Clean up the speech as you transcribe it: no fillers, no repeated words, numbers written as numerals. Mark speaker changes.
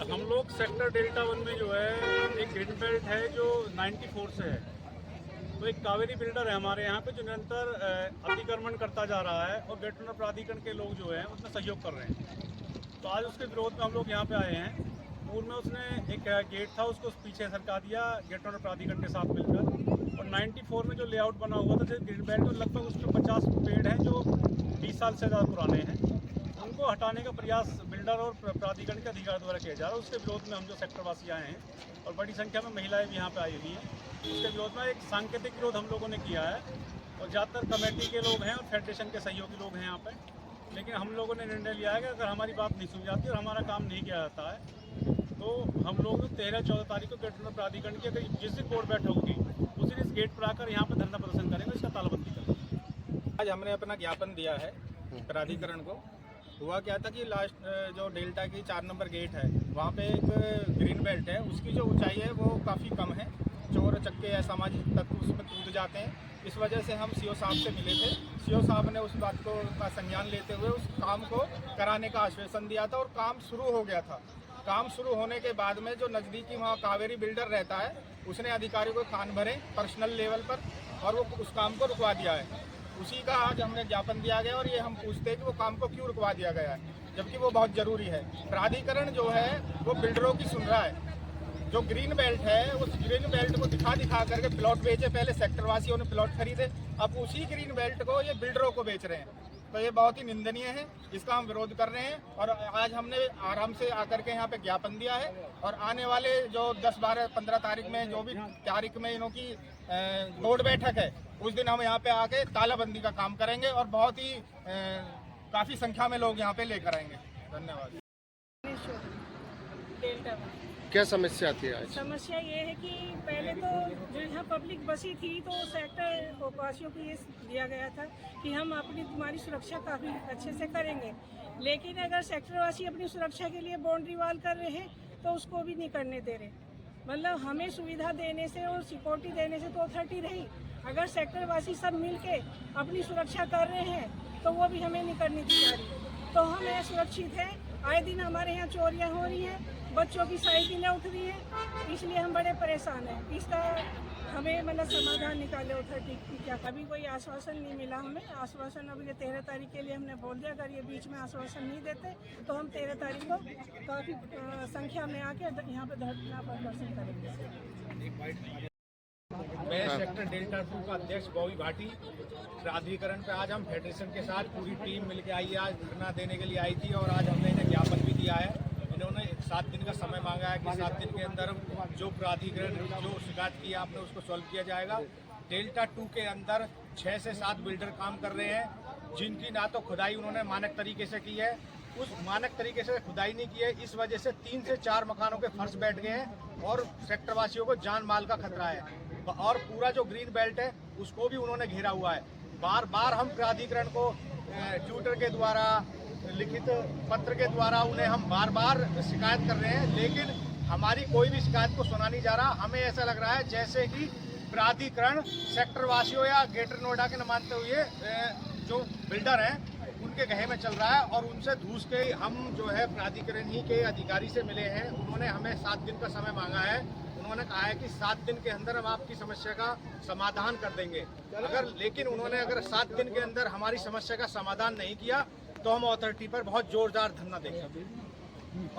Speaker 1: हम लोग sector delta 1 में जो है एक ग्रीन बेल्ट है जो 94 से है। तो एक कावेरी बिल्डर है हमारे यहाँ पे जो निरंतर अतिक्रमण करता जा रहा है और गेट ओनर प्राधिकरण के लोग जो हैं उसमें सहयोग कर रहे हैं। तो आज उसके विरोध में हम लोग यहाँ पे आए हैं। पूर्व में उसने एक गेट था उसको पीछे सरका दिया गेट ओनर प्राधिकरण के साथ मिलकर, और 94 में जो लेआउट बना हुआ था ग्रीन बेल्ट, तो लगभग उसमें 50 पेड़ हैं जो 20 साल से ज़्यादा पुराने हैं। उनको हटाने का प्रयास बिल्डर और प्राधिकरण के अधिकारी द्वारा किया जा रहा है। उसके विरोध में हम जो सेक्टरवासी आए हैं और बड़ी संख्या में महिलाएं भी यहाँ पे आई हुई हैं, उसके विरोध में एक सांकेतिक विरोध हम लोगों ने किया है। और ज़्यादातर कमेटी के लोग हैं और फेडरेशन के सहयोगी लोग हैं यहाँ पे। लेकिन हम लोगों ने निर्णय लिया है कि अगर हमारी बात नहीं सुनी जाती और हमारा काम नहीं किया जाता है तो हम लोग 13-14 तारीख को गेट ओनर प्राधिकरण की अगर जिस दिन बोर्ड बैठक होगी उस दिन इस गेट पर आकर यहाँ पर धरना प्रदर्शन करेंगे, इसका तालाबंदी करेंगे।
Speaker 2: आज हमने अपना ज्ञापन दिया है प्राधिकरण को। हुआ क्या था कि लास्ट जो डेल्टा की 4 नंबर गेट है वहाँ पे एक ग्रीन बेल्ट है, उसकी जो ऊंचाई है वो काफ़ी कम है। चोर चक्के या सामाजिक तत्व उसमें कूद जाते हैं। इस वजह से हम सीओ साहब से मिले थे। सीओ साहब ने उस बात का संज्ञान लेते हुए उस काम को कराने का आश्वासन दिया था और काम शुरू हो गया था। काम शुरू होने के बाद में जो नज़दीकी वहाँ कावेरी बिल्डर रहता है उसने अधिकारियों को कान भरे पर्सनल लेवल पर और वो उस काम को रुकवा दिया है। उसी का आज हमने ज्ञापन दिया गया और ये हम पूछते हैं कि वो काम को क्यों रुकवा दिया गया है, जबकि वो बहुत ज़रूरी है। प्राधिकरण जो है वो बिल्डरों की सुन रहा है। जो ग्रीन बेल्ट है उस ग्रीन बेल्ट को दिखा करके प्लॉट बेचे। पहले सेक्टरवासियों ने प्लॉट खरीदे, अब उसी ग्रीन बेल्ट को ये बिल्डरों को बेच रहे हैं। तो ये बहुत ही निंदनीय है, इसका हम विरोध कर रहे हैं। और आज हमने आराम से आकर के यहाँ पे ज्ञापन दिया है और आने वाले जो 10, 12, 15 तारीख में जो भी तारीख में इनों की बोर्ड बैठक है उस दिन हम यहाँ पे आके तालाबंदी का काम करेंगे और बहुत ही काफ़ी संख्या में लोग यहाँ पे लेकर आएंगे। धन्यवाद।
Speaker 3: क्या समस्या आती है आज?
Speaker 4: समस्या ये है कि पहले तो जो यहाँ पब्लिक बसी थी तो सेक्टर वासियों को ये दिया गया था कि हम तुम्हारी सुरक्षा काफ़ी अच्छे से करेंगे, लेकिन अगर सेक्टरवासी अपनी सुरक्षा के लिए बाउंड्री वॉल कर रहे हैं तो उसको भी नहीं करने दे रहे। मतलब हमें सुविधा देने से और सिक्योरिटी देने से तो अथॉरिटी रही, अगर सेक्टरवासी सब मिल के अपनी सुरक्षा कर रहे हैं तो वो भी हमें नहीं करनी दी जा रही। तो हम सुरक्षित हैं। आए दिन हमारे यहाँ चोरियाँ हो रही हैं, बच्चों की साइकिलें उठ रही हैं, इसलिए हम बड़े परेशान हैं। इसका हमें मतलब समाधान निकाले अथॉरिटी की। क्या कभी कोई आश्वासन नहीं मिला हमें। आश्वासन अभी 13 तारीख के लिए हमने बोल दिया, अगर ये बीच में आश्वासन नहीं देते तो हम 13 तारीख को काफ़ी संख्या में आके यहाँ पे धरना प्रदर्शन करेंगे।
Speaker 2: मैं सेक्टर डेल्टा 2 का अध्यक्ष बॉबी भाटी। प्राधिकरण पे आज हम फेडरेशन के साथ पूरी टीम मिलके आई है। आज धरना देने के लिए आई थी और आज हमने इन्हें ज्ञापन भी दिया है। इन्होंने 7 दिन का समय मांगा है कि 7 दिन के अंदर जो प्राधिकरण जो शिकायत की आपने उसको सॉल्व किया जाएगा। डेल्टा 2 के अंदर 6 से 7 बिल्डर काम कर रहे हैं, जिनकी ना तो खुदाई उन्होंने मानक तरीके से की है, उस मानक तरीके से खुदाई नहीं की है। इस वजह से 3 से 4 मकानों के फर्श बैठ गए हैं और सेक्टरवासियों को जान माल का खतरा है। और पूरा जो ग्रीन बेल्ट है उसको भी उन्होंने घेरा हुआ है। बार बार हम प्राधिकरण को ट्विटर के द्वारा, लिखित पत्र के द्वारा उन्हें हम बार बार शिकायत कर रहे हैं, लेकिन हमारी कोई भी शिकायत को सुना नहीं जा रहा। हमें ऐसा लग रहा है जैसे कि प्राधिकरण सेक्टरवासियों या ग्रेटर नोएडा के न मानते हुए जो बिल्डर हैं उनके गहे में चल रहा है और उनसे धूस के हम जो है प्राधिकरण ही के अधिकारी से मिले हैं। उन्होंने हमें 7 दिन का समय मांगा है। उन्होंने कहा है कि 7 दिन के अंदर हम आपकी समस्या का समाधान कर देंगे। लेकिन उन्होंने अगर 7 दिन के अंदर हमारी समस्या का समाधान नहीं किया तो हम अथॉरिटी पर बहुत जोरदार धरना देंगे।